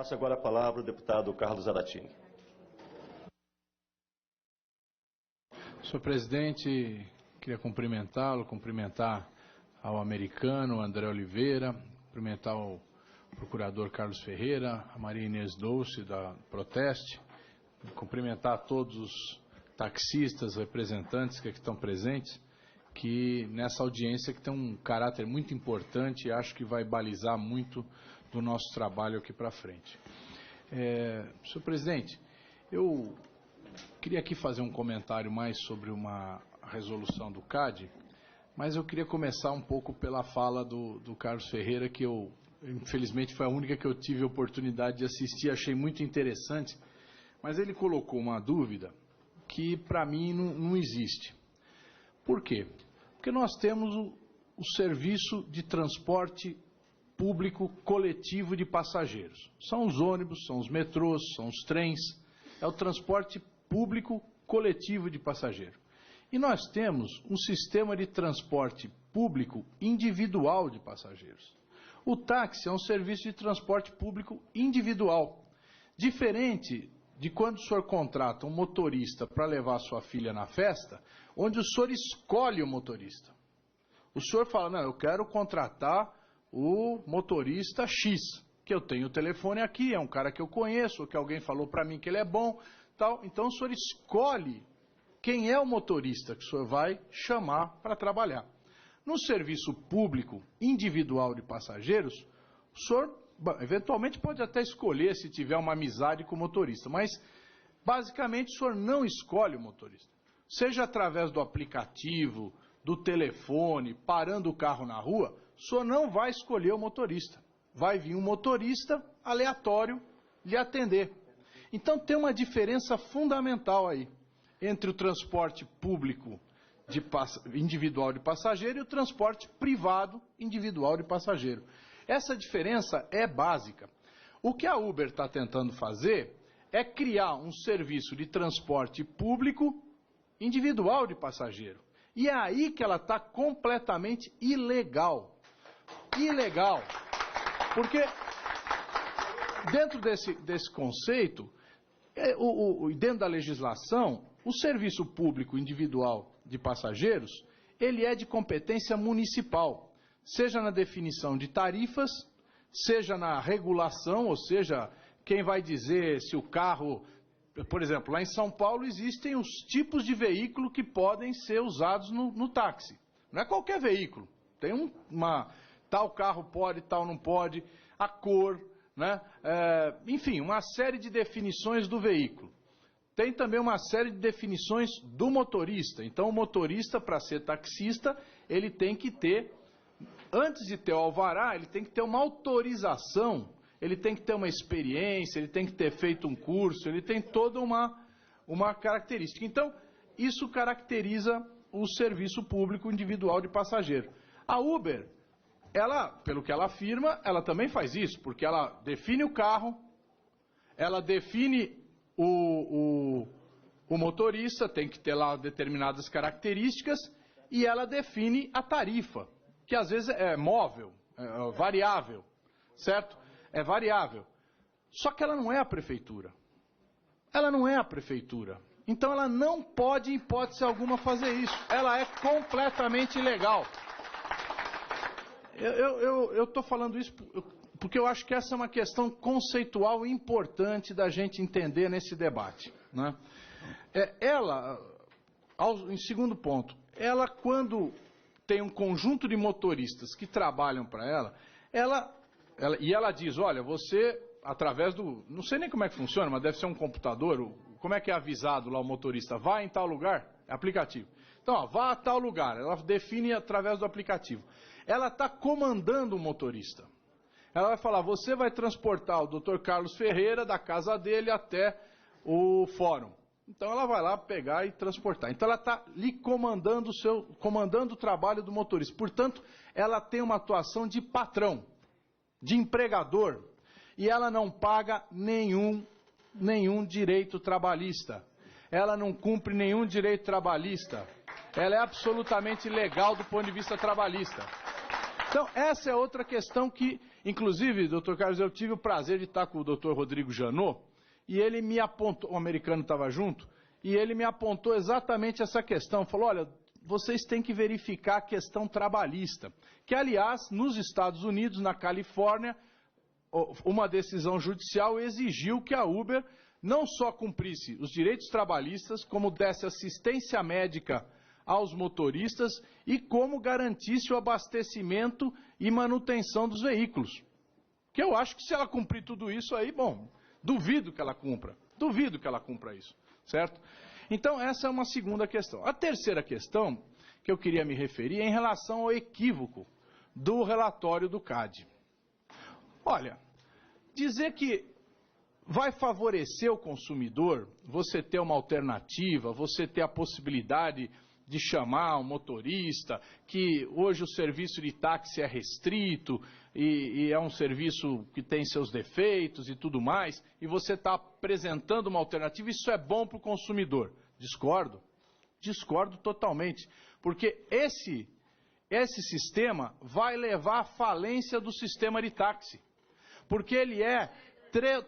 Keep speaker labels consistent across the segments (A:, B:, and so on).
A: Passo agora a palavra ao deputado Carlos Zaratini.
B: Senhor presidente, queria cumprimentar ao americano André Oliveira, cumprimentar o procurador Carlos Ferreira, a Maria Inês Dolce da Proteste, cumprimentar todos os taxistas, representantes que aqui estão presentes, que nessa audiência que tem um caráter muito importante e acho que vai balizar muito do nosso trabalho aqui para frente. Senhor presidente, eu queria aqui fazer um comentário mais sobre uma resolução do CAD, mas eu queria começar um pouco pela fala do Carlos Ferreira, que infelizmente foi a única que eu tive a oportunidade de assistir, achei muito interessante, mas ele colocou uma dúvida que para mim não existe. Por quê? Porque nós temos o serviço de transporte público coletivo de passageiros. São os ônibus, são os metrôs, são os trens, é o transporte público coletivo de passageiro. E nós temos um sistema de transporte público individual de passageiros. O táxi é um serviço de transporte público individual, diferente de quando o senhor contrata um motorista para levar sua filha na festa, onde o senhor escolhe o motorista. O senhor fala, não, eu quero contratar o motorista X, que eu tenho o telefone aqui, é um cara que eu conheço, ou que alguém falou para mim que ele é bom, tal. Então o senhor escolhe quem é o motorista que o senhor vai chamar para trabalhar. No serviço público individual de passageiros, o senhor eventualmente pode até escolher se tiver uma amizade com o motorista, mas basicamente o senhor não escolhe o motorista. Seja através do aplicativo, do telefone, parando o carro na rua, o senhor não vai escolher o motorista. Vai vir um motorista aleatório lhe atender. Então tem uma diferença fundamental aí entre o transporte público individual de passageiro e o transporte privado individual de passageiro. Essa diferença é básica. O que a Uber está tentando fazer é criar um serviço de transporte público individual de passageiro. E é aí que ela está completamente ilegal. Ilegal. Porque dentro desse conceito, dentro da legislação, o serviço público individual de passageiros, ele é de competência municipal, seja na definição de tarifas, seja na regulação, ou seja, quem vai dizer se o carro... Por exemplo, lá em São Paulo existem os tipos de veículo que podem ser usados no táxi. Não é qualquer veículo. Tem tal carro pode, tal não pode, a cor, né? Enfim, uma série de definições do veículo. Tem também uma série de definições do motorista. Então, o motorista, para ser taxista, ele tem que ter, antes de ter o alvará, ele tem que ter uma autorização, ele tem que ter uma experiência, ele tem que ter feito um curso, ele tem toda uma característica. Então, isso caracteriza o serviço público individual de passageiro. A Uber, ela, pelo que ela afirma, ela também faz isso, porque ela define o carro, ela define o motorista, tem que ter lá determinadas características, e ela define a tarifa, que às vezes é móvel, é variável, certo? É variável. Só que ela não é a prefeitura. Ela não é a prefeitura. Então ela não pode, em hipótese alguma, fazer isso. Ela é completamente ilegal. Eu estou falando isso porque eu acho que essa é uma questão conceitual importante da gente entender nesse debate, né? Em segundo ponto, ela quando tem um conjunto de motoristas que trabalham para ela diz, olha, você, através do... Não sei nem como é que funciona, mas deve ser um computador. Como é que é avisado lá o motorista? Vá em tal lugar? É aplicativo. Então, ó, vá a tal lugar. Ela define através do aplicativo. Ela está comandando o motorista. Ela vai falar, você vai transportar o Dr. Carlos Ferreira da casa dele até o fórum. Então ela vai lá pegar e transportar. Então ela está lhe comandando o trabalho do motorista. Portanto, ela tem uma atuação de patrão, de empregador, e ela não paga nenhum direito trabalhista. Ela não cumpre nenhum direito trabalhista. Ela é absolutamente ilegal do ponto de vista trabalhista. Então, essa é outra questão que, inclusive, doutor Carlos, eu tive o prazer de estar com o doutor Rodrigo Janot, e ele me apontou, o americano estava junto, e ele me apontou exatamente essa questão. Falou, olha, vocês têm que verificar a questão trabalhista, que, aliás, nos Estados Unidos, na Califórnia, uma decisão judicial exigiu que a Uber não só cumprisse os direitos trabalhistas, como desse assistência médica aos motoristas e como garantisse o abastecimento e manutenção dos veículos. Que eu acho que se ela cumprir tudo isso aí, bom, duvido que ela cumpra isso, certo? Então essa é uma segunda questão. A terceira questão que eu queria me referir é em relação ao equívoco do relatório do CAD. Olha, dizer que vai favorecer o consumidor, você ter uma alternativa, você ter a possibilidade de chamar um motorista, que hoje o serviço de táxi é restrito e é um serviço que tem seus defeitos e tudo mais, e você está apresentando uma alternativa, isso é bom para o consumidor. Discordo totalmente, porque esse sistema vai levar à falência do sistema de táxi, porque ele é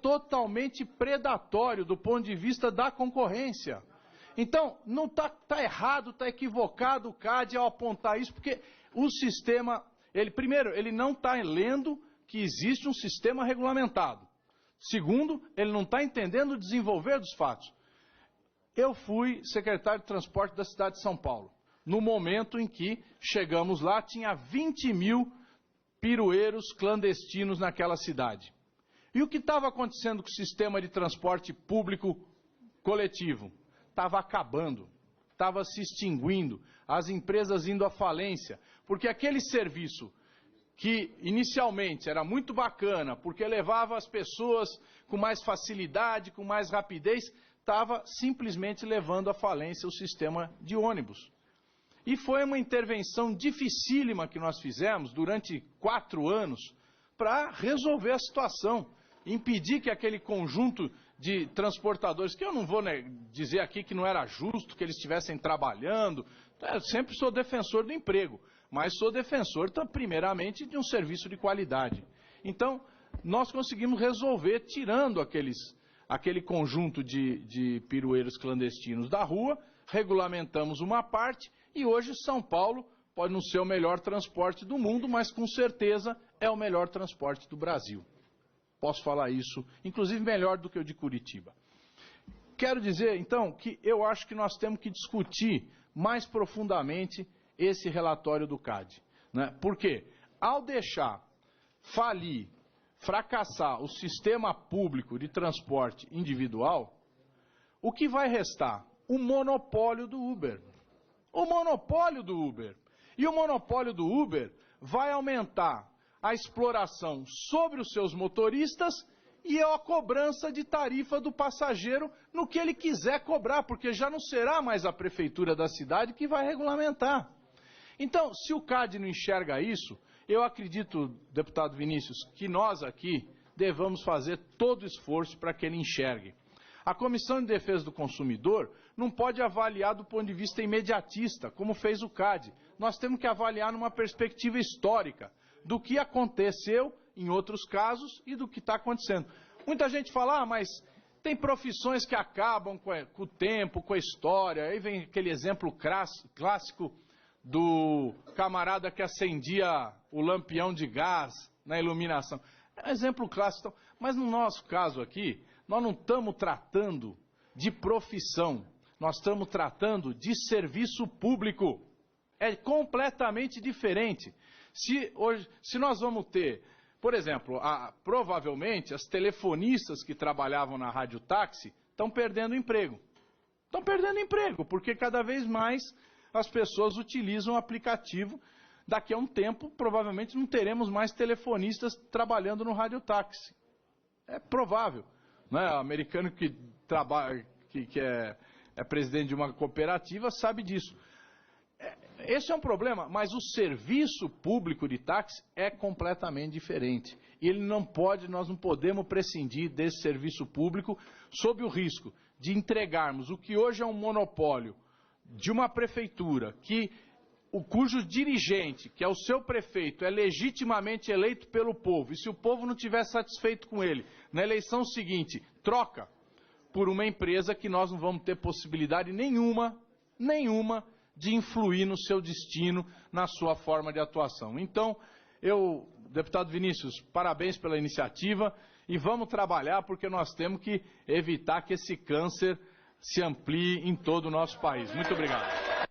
B: totalmente predatório do ponto de vista da concorrência. Então, não tá errado, está equivocado o CAD ao apontar isso, porque o sistema, primeiro, ele não está lendo que existe um sistema regulamentado. Segundo, ele não está entendendo o desenvolver dos fatos. Eu fui secretário de transporte da cidade de São Paulo. No momento em que chegamos lá, tinha 20 mil pirueiros clandestinos naquela cidade. E o que estava acontecendo com o sistema de transporte público coletivo? Estava acabando, estava se extinguindo, as empresas indo à falência, porque aquele serviço que inicialmente era muito bacana, porque levava as pessoas com mais facilidade, com mais rapidez, estava simplesmente levando à falência o sistema de ônibus. E foi uma intervenção dificílima que nós fizemos durante 4 anos para resolver a situação, impedir que aquele conjunto de transportadores, que eu não vou dizer aqui que não era justo que eles estivessem trabalhando, eu sempre sou defensor do emprego, mas sou defensor, primeiramente, de um serviço de qualidade. Então, nós conseguimos resolver tirando aquele conjunto de pirueiros clandestinos da rua, regulamentamos uma parte, e hoje São Paulo pode não ser o melhor transporte do mundo, mas com certeza é o melhor transporte do Brasil. Posso falar isso, inclusive melhor do que o de Curitiba. Quero dizer, então, que eu acho que nós temos que discutir mais profundamente esse relatório do CAD. Né? Porque, ao deixar falir, fracassar o sistema público de transporte individual, o que vai restar? O monopólio do Uber. O monopólio do Uber. E o monopólio do Uber vai aumentar a exploração sobre os seus motoristas e a cobrança de tarifa do passageiro no que ele quiser cobrar, porque já não será mais a prefeitura da cidade que vai regulamentar. Então, se o CAD não enxerga isso, eu acredito, deputado Vinícius, que nós aqui devamos fazer todo o esforço para que ele enxergue. A Comissão de Defesa do Consumidor não pode avaliar do ponto de vista imediatista, como fez o CAD. Nós temos que avaliar numa perspectiva histórica do que aconteceu em outros casos e do que está acontecendo. Muita gente fala, mas tem profissões que acabam com o tempo, com a história. Aí vem aquele exemplo clássico do camarada que acendia o lampião de gás na iluminação. É um exemplo clássico, mas no nosso caso aqui, nós não estamos tratando de profissão, nós estamos tratando de serviço público. É completamente diferente. Se nós vamos ter, por exemplo, provavelmente as telefonistas que trabalhavam na radiotáxi estão perdendo emprego. Estão perdendo emprego, porque cada vez mais as pessoas utilizam o aplicativo. Daqui a um tempo, provavelmente não teremos mais telefonistas trabalhando no radiotáxi. É provável. Né? O americano que trabalha, que é presidente de uma cooperativa sabe disso. Esse é um problema, mas o serviço público de táxi é completamente diferente. Nós não podemos prescindir desse serviço público sob o risco de entregarmos o que hoje é um monopólio de uma prefeitura que cujo dirigente, que é o seu prefeito, é legitimamente eleito pelo povo, e se o povo não estiver satisfeito com ele, na eleição seguinte, troca por uma empresa que nós não vamos ter possibilidade nenhuma de influir no seu destino, na sua forma de atuação. Então, deputado Vinícius, parabéns pela iniciativa e vamos trabalhar porque nós temos que evitar que esse câncer se amplie em todo o nosso país. Muito obrigado.